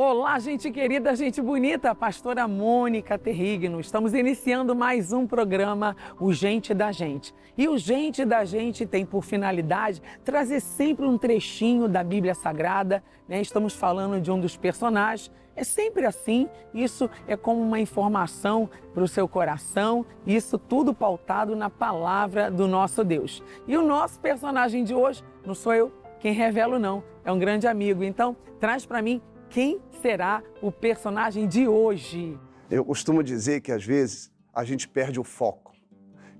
Olá, gente querida, gente bonita, pastora Mônica Terrigno. Estamos iniciando mais um programa, o Gente da Gente. E o Gente da Gente tem por finalidade trazer sempre um trechinho da Bíblia Sagrada, né? Estamos falando de um dos personagens. É sempre assim, isso é como uma informação para o seu coração, isso tudo pautado na palavra do nosso Deus. E o nosso personagem de hoje, não sou eu quem revelo não, é um grande amigo. Então, traz para mim quem será o personagem de hoje. Eu costumo dizer que às vezes a gente perde o foco.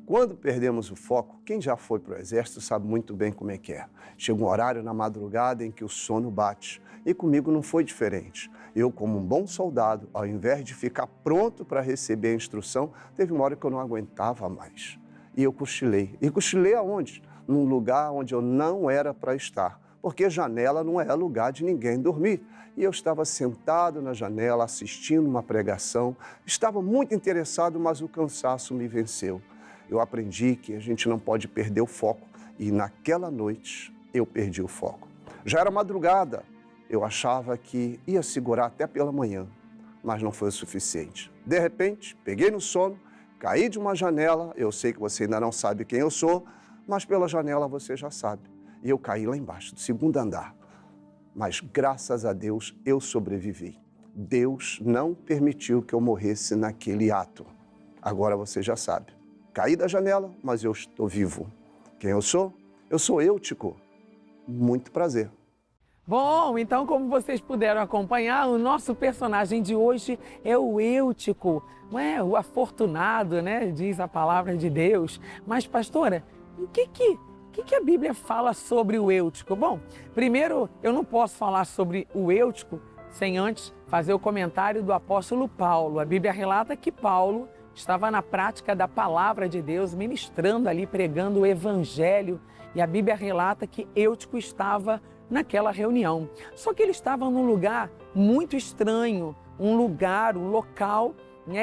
Quando perdemos o foco, quem já foi para o exército sabe muito bem como é que é. Chega um horário na madrugada em que o sono bate. E comigo não foi diferente. Eu, como um bom soldado, ao invés de ficar pronto para receber a instrução, teve uma hora que eu não aguentava mais. E eu cochilei. E cochilei aonde? Num lugar onde eu não era para estar. Porque janela não é lugar de ninguém dormir. E eu estava sentado na janela assistindo uma pregação, estava muito interessado, mas o cansaço me venceu. Eu aprendi que a gente não pode perder o foco e naquela noite eu perdi o foco. Já era madrugada, eu achava que ia segurar até pela manhã, mas não foi o suficiente. De repente, peguei no sono, caí de uma janela, eu sei que você ainda não sabe quem eu sou, mas pela janela você já sabe. E eu caí lá embaixo, do segundo andar. Mas, graças a Deus, eu sobrevivi. Deus não permitiu que eu morresse naquele ato. Agora você já sabe. Caí da janela, mas eu estou vivo. Quem eu sou? Eu sou Eutico. Muito prazer. Bom, então como vocês puderam acompanhar, o nosso personagem de hoje é o Eutico, não é? O afortunado, né? Diz a palavra de Deus. Mas, pastora, o que a Bíblia fala sobre o Eutico? Bom, primeiro, eu não posso falar sobre o Eutico sem antes fazer o comentário do apóstolo Paulo. A Bíblia relata que Paulo estava na prática da palavra de Deus, ministrando ali, pregando o evangelho. E a Bíblia relata que Eutico estava naquela reunião. Só que ele estava num lugar muito estranho, um local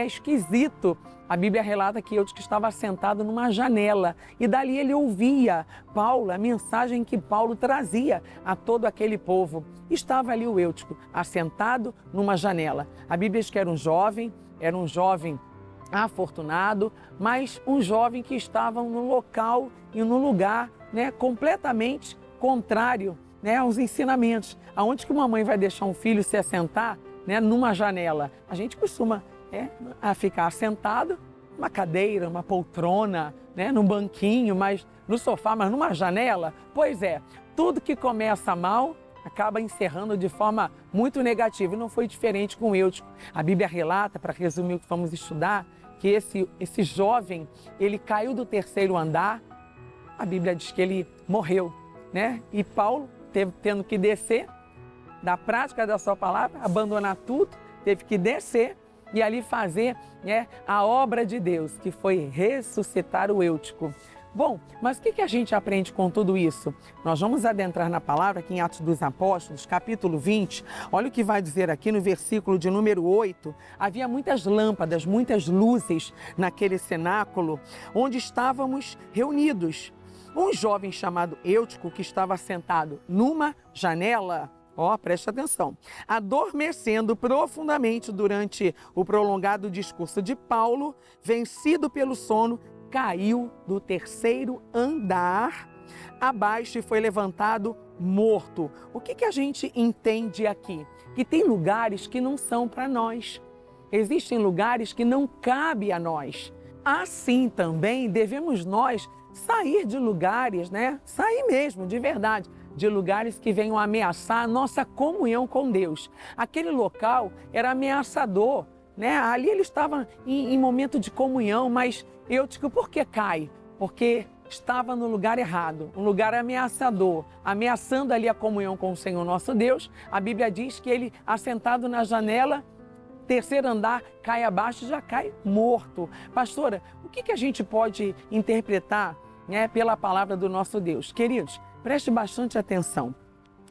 esquisito. A Bíblia relata que Eutico estava sentado numa janela e dali ele ouvia Paulo, a mensagem que Paulo trazia a todo aquele povo. Estava ali o Eutico, assentado numa janela. A Bíblia diz que era um jovem afortunado, mas um jovem que estava num local e num lugar completamente contrário aos ensinamentos. Aonde que uma mãe vai deixar um filho se assentar numa janela? A gente costuma a ficar sentado numa cadeira, uma poltrona, num banquinho, mas no sofá, mas numa janela. Pois é, tudo que começa mal acaba encerrando de forma muito negativa. E não foi diferente com Eutico. A Bíblia relata, para resumir o que vamos estudar, que esse jovem, ele caiu do terceiro andar. A Bíblia diz que ele morreu, E Paulo tendo que descer da prática da sua palavra, abandonar tudo, teve que descer e ali fazer a obra de Deus, que foi ressuscitar o Eutico. Bom, mas o que a gente aprende com tudo isso? Nós vamos adentrar na palavra aqui em Atos dos Apóstolos, capítulo 20. Olha o que vai dizer aqui no versículo de número 8. Havia muitas lâmpadas, muitas luzes naquele cenáculo onde estávamos reunidos. Um jovem chamado Eutico, que estava sentado numa janela, preste atenção, adormecendo profundamente durante o prolongado discurso de Paulo, vencido pelo sono, caiu do terceiro andar abaixo e foi levantado morto. O que a gente entende aqui? Que tem lugares que não são para nós. Existem lugares que não cabe a nós. Assim também devemos nós sair de lugares, Sair mesmo, de verdade, de lugares que venham ameaçar a nossa comunhão com Deus. Aquele local era ameaçador, Ali ele estava em momento de comunhão, mas Eutico, por que cai? Porque estava no lugar errado, um lugar ameaçador, ameaçando ali a comunhão com o Senhor nosso Deus. A Bíblia diz que ele, assentado na janela, terceiro andar, cai abaixo e já cai morto. Pastora, o que a gente pode interpretar pela palavra do nosso Deus? Queridos, preste bastante atenção.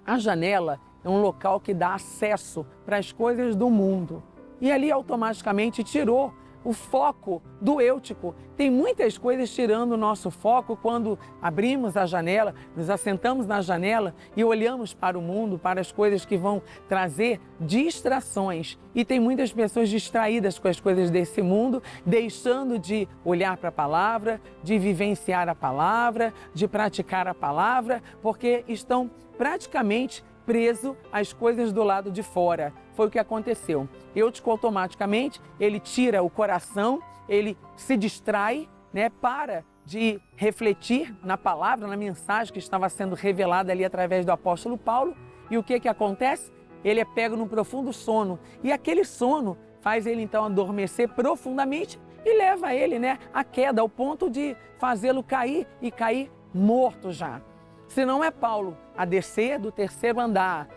A janela é um local que dá acesso para as coisas do mundo. E ali automaticamente tirou o foco do Eutico. Tem muitas coisas tirando o nosso foco quando abrimos a janela, nos assentamos na janela e olhamos para o mundo, para as coisas que vão trazer distrações. E tem muitas pessoas distraídas com as coisas desse mundo, deixando de olhar para a palavra, de vivenciar a palavra, de praticar a palavra, porque estão praticamente preso às coisas do lado de fora. Foi o que aconteceu. Eutico automaticamente, ele tira o coração, ele se distrai, para de refletir na palavra, na mensagem que estava sendo revelada ali através do apóstolo Paulo. E o que acontece? Ele é pego num profundo sono. E aquele sono faz ele então adormecer profundamente e leva ele, à queda, ao ponto de fazê-lo cair e cair morto já. Se não é Paulo a descer do terceiro andar,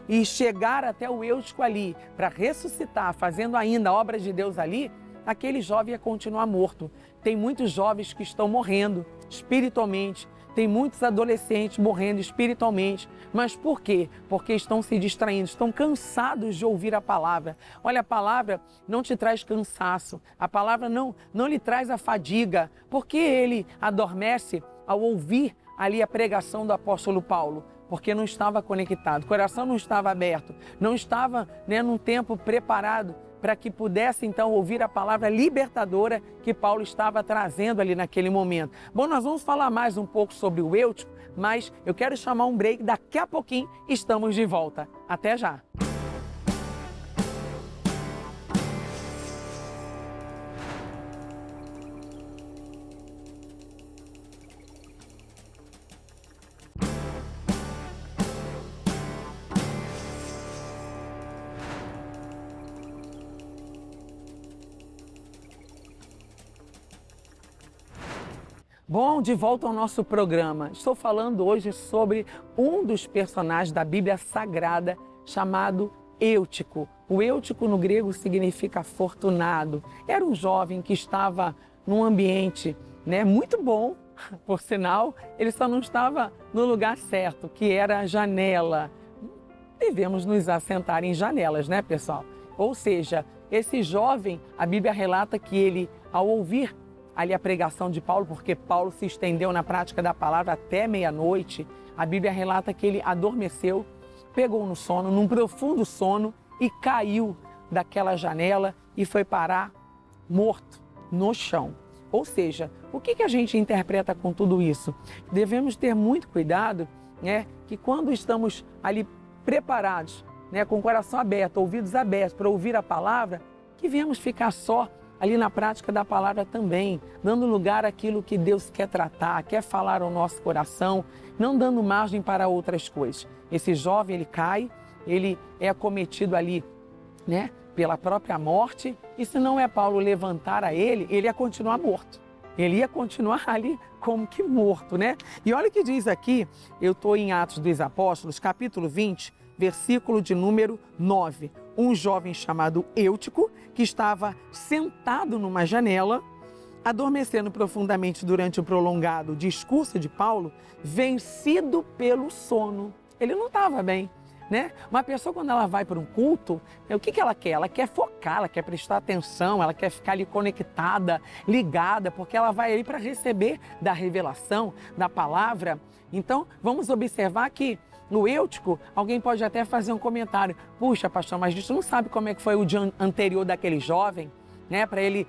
e chegar até o Eutico ali para ressuscitar, fazendo ainda a obra de Deus ali, aquele jovem ia continuar morto. Tem muitos jovens que estão morrendo espiritualmente, tem muitos adolescentes morrendo espiritualmente. Mas por quê? Porque estão se distraindo, estão cansados de ouvir a palavra. Olha, a palavra não te traz cansaço, a palavra não lhe traz a fadiga. Por que ele adormece ao ouvir ali a pregação do apóstolo Paulo? Porque não estava conectado, o coração não estava aberto, não estava num tempo preparado para que pudesse então ouvir a palavra libertadora que Paulo estava trazendo ali naquele momento. Bom, nós vamos falar mais um pouco sobre o Eutico, mas eu quero chamar um break, daqui a pouquinho estamos de volta. Até já! Bom, de volta ao nosso programa. Estou falando hoje sobre um dos personagens da Bíblia Sagrada chamado Eutico. O Eutico no grego significa afortunado. Era um jovem que estava num ambiente muito bom, por sinal, ele só não estava no lugar certo, que era a janela. Devemos nos assentar em janelas, pessoal? Ou seja, esse jovem, a Bíblia relata que ele, ao ouvir ali a pregação de Paulo, porque Paulo se estendeu na prática da palavra até meia-noite, a Bíblia relata que ele adormeceu, pegou no sono, num profundo sono, e caiu daquela janela e foi parar morto no chão. Ou seja, o que a gente interpreta com tudo isso? Devemos ter muito cuidado, que quando estamos ali preparados, com o coração aberto, ouvidos abertos para ouvir a palavra, que viemos ficar só ali na prática da palavra também, dando lugar àquilo que Deus quer tratar, quer falar ao nosso coração, não dando margem para outras coisas. Esse jovem, ele cai, ele é acometido ali, pela própria morte, e se não é Paulo levantar a ele ia continuar morto. Ele ia continuar ali como que morto, E olha o que diz aqui, eu estou em Atos dos Apóstolos, capítulo 20, versículo de número 9. Um jovem chamado Eutico, que estava sentado numa janela, adormecendo profundamente durante o prolongado discurso de Paulo, vencido pelo sono. Ele não estava bem, Uma pessoa, quando ela vai para um culto, o que ela quer? Ela quer focar, ela quer prestar atenção, ela quer ficar ali conectada, ligada, porque ela vai ali para receber da revelação, da palavra. Então, vamos observar que no Eutico, alguém pode até fazer um comentário. Puxa, pastor, mas a gente não sabe como é que foi o dia anterior daquele jovem, para ele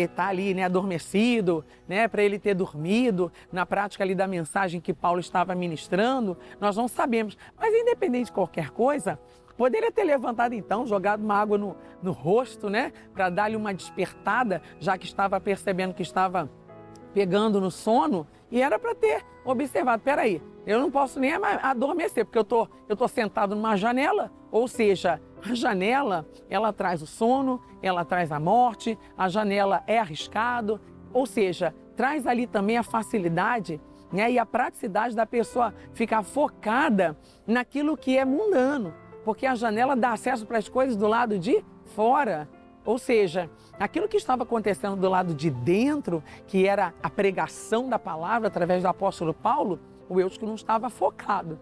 estar ali, adormecido, para ele ter dormido na prática ali da mensagem que Paulo estava ministrando. Nós não sabemos. Mas independente de qualquer coisa, poderia ter levantado então, jogado uma água no rosto, para dar-lhe uma despertada, já que estava percebendo que estava pegando no sono, e era para ter observado, peraí, eu não posso nem adormecer, porque eu tô sentado numa janela, ou seja, a janela, ela traz o sono, ela traz a morte, a janela é arriscado, ou seja, traz ali também a facilidade, e a praticidade da pessoa ficar focada naquilo que é mundano, porque a janela dá acesso para as coisas do lado de fora. Ou seja, aquilo que estava acontecendo do lado de dentro, que era a pregação da palavra através do apóstolo Paulo, o Eutico não estava focado,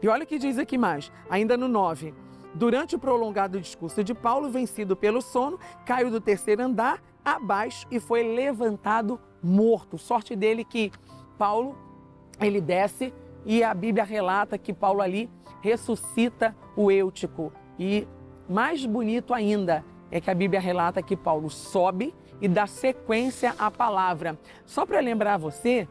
E olha o que diz aqui mais, ainda no 9. Durante o prolongado discurso de Paulo, vencido pelo sono, caiu do terceiro andar abaixo e foi levantado morto. Sorte dele que Paulo, ele desce e a Bíblia relata que Paulo ali ressuscita o Eutico. E mais bonito ainda é que a Bíblia relata que Paulo sobe e dá sequência à palavra. Só para lembrar você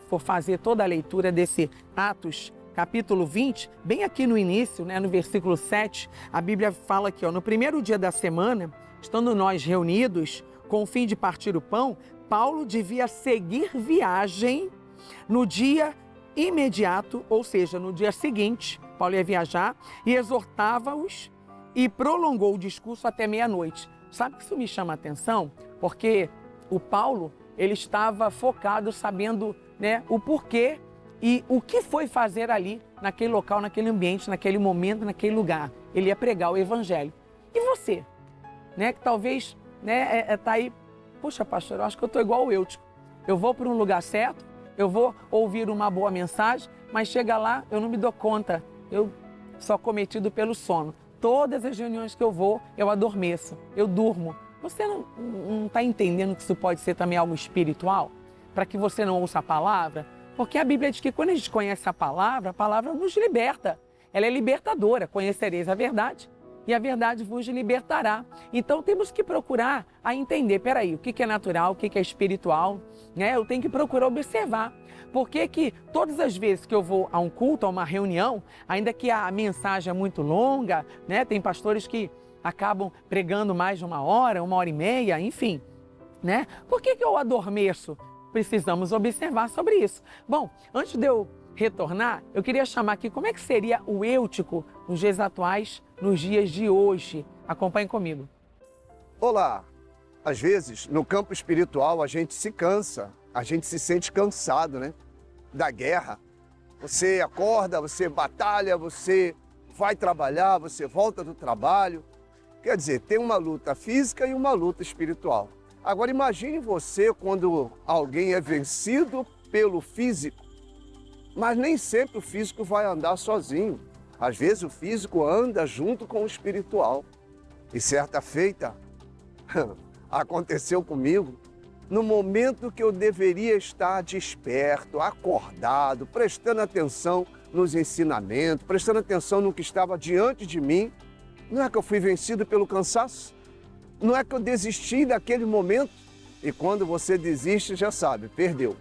for fazer toda a leitura desse Atos capítulo 20, bem aqui no início, no versículo 7, a Bíblia fala aqui, no primeiro dia da semana, estando nós reunidos com o fim de partir o pão, Paulo devia seguir viagem no dia imediato, ou seja, no dia seguinte, Paulo ia viajar e exortava-os e prolongou o discurso até meia-noite. Sabe que isso me chama a atenção? Porque o Paulo, ele estava focado, sabendo o porquê e o que foi fazer ali, naquele local, naquele ambiente, naquele momento, naquele lugar. Ele ia pregar o evangelho. E você, que talvez tá aí, puxa, pastor, eu acho que eu estou igual o Eutico. Eu vou para um lugar certo, eu vou ouvir uma boa mensagem, mas chega lá, eu não me dou conta, eu sou acometido pelo sono. Todas as reuniões que eu vou, eu adormeço, eu durmo. Você não está entendendo que isso pode ser também algo espiritual? Para que você não ouça a palavra? Porque a Bíblia diz que quando a gente conhece a palavra nos liberta. Ela é libertadora. Conhecereis a verdade e a verdade vos libertará. Então temos que procurar a entender, peraí, o que é natural, o que é espiritual, Eu tenho que procurar observar. Por que todas as vezes que eu vou a um culto, a uma reunião, ainda que a mensagem é muito longa, tem pastores que acabam pregando mais de uma hora e meia, enfim, Por que eu adormeço? Precisamos observar sobre isso. Bom, antes de eu retornar, eu queria chamar aqui como é que seria o Eutico nos dias atuais, nos dias de hoje. Acompanhe comigo. Olá! Às vezes, no campo espiritual, a gente se cansa, a gente se sente cansado, da guerra. Você acorda, você batalha, você vai trabalhar, você volta do trabalho. Quer dizer, tem uma luta física e uma luta espiritual. Agora imagine você quando alguém é vencido pelo físico, mas nem sempre o físico vai andar sozinho. Às vezes o físico anda junto com o espiritual. E certa feita, aconteceu comigo, no momento que eu deveria estar desperto, acordado, prestando atenção nos ensinamentos, prestando atenção no que estava diante de mim, não é que eu fui vencido pelo cansaço? Não é que eu desisti daquele momento? E quando você desiste, já sabe, perdeu.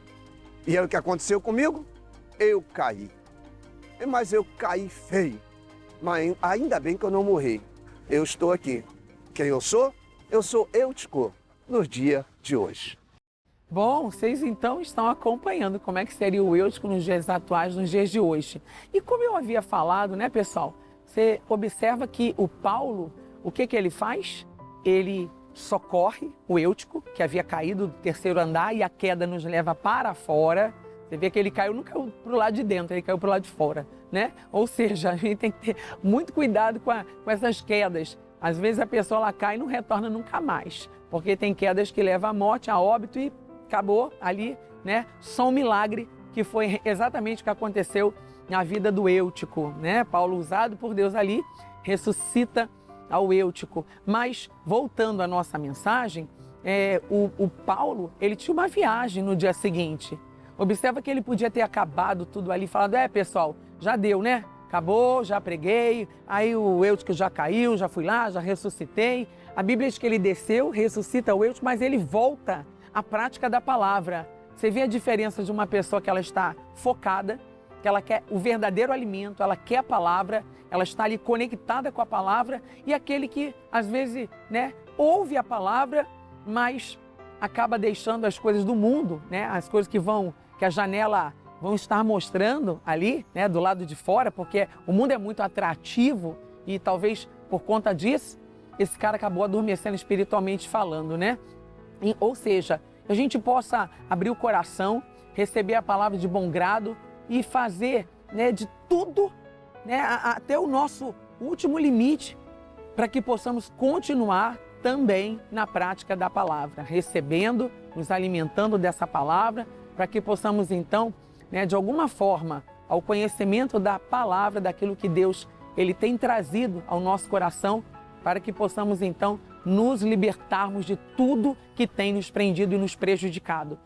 E aí o que aconteceu comigo? Eu caí. Mas eu caí feio. Mas ainda bem que eu não morri. Eu estou aqui. Quem eu sou? Eu sou Eutico, no dia de hoje. Bom, vocês então estão acompanhando como é que seria o Eutico nos dias atuais, nos dias de hoje. E como eu havia falado, pessoal? Você observa que o Paulo, o que ele faz? Ele socorre o Eutico, que havia caído do terceiro andar e a queda nos leva para fora. Você vê que ele caiu, não caiu para o lado de dentro, ele caiu para o lado de fora, Ou seja, a gente tem que ter muito cuidado com essas quedas. Às vezes a pessoa ela cai e não retorna nunca mais, porque tem quedas que levam à morte, a óbito e acabou ali, Só um milagre que foi exatamente o que aconteceu na vida do Eutico, Paulo, usado por Deus ali, ressuscita ao Eutico. Mas, voltando à nossa mensagem, o Paulo, ele tinha uma viagem no dia seguinte. Observa que ele podia ter acabado tudo ali, falado, pessoal, já deu, Acabou, já preguei, aí o Eutico já caiu, já fui lá, já ressuscitei. A Bíblia diz que ele desceu, ressuscita o Eutico, mas ele volta à prática da palavra. Você vê a diferença de uma pessoa que ela está focada, que ela quer o verdadeiro alimento, ela quer a palavra, ela está ali conectada com a palavra, e aquele que, às vezes, ouve a palavra, mas acaba deixando as coisas do mundo, as coisas que a janela vão estar mostrando ali, do lado de fora, porque o mundo é muito atrativo e talvez por conta disso, esse cara acabou adormecendo espiritualmente falando, Ou seja, a gente possa abrir o coração, receber a palavra de bom grado e fazer de tudo, até o nosso último limite, para que possamos continuar também na prática da palavra, recebendo, nos alimentando dessa palavra, para que possamos então, de alguma forma, ao conhecimento da palavra, daquilo que Deus Ele tem trazido ao nosso coração para que possamos então nos libertarmos de tudo que tem nos prendido e nos prejudicado.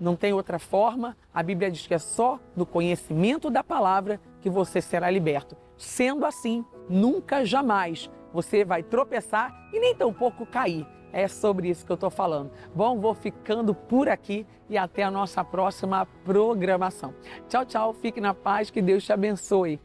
Não tem outra forma, a Bíblia diz que é só no conhecimento da palavra que você será liberto. Sendo assim, nunca, jamais você vai tropeçar e nem tampouco cair. É sobre isso que eu estou falando. Bom, vou ficando por aqui e até a nossa próxima programação. Tchau, tchau, fique na paz, que Deus te abençoe.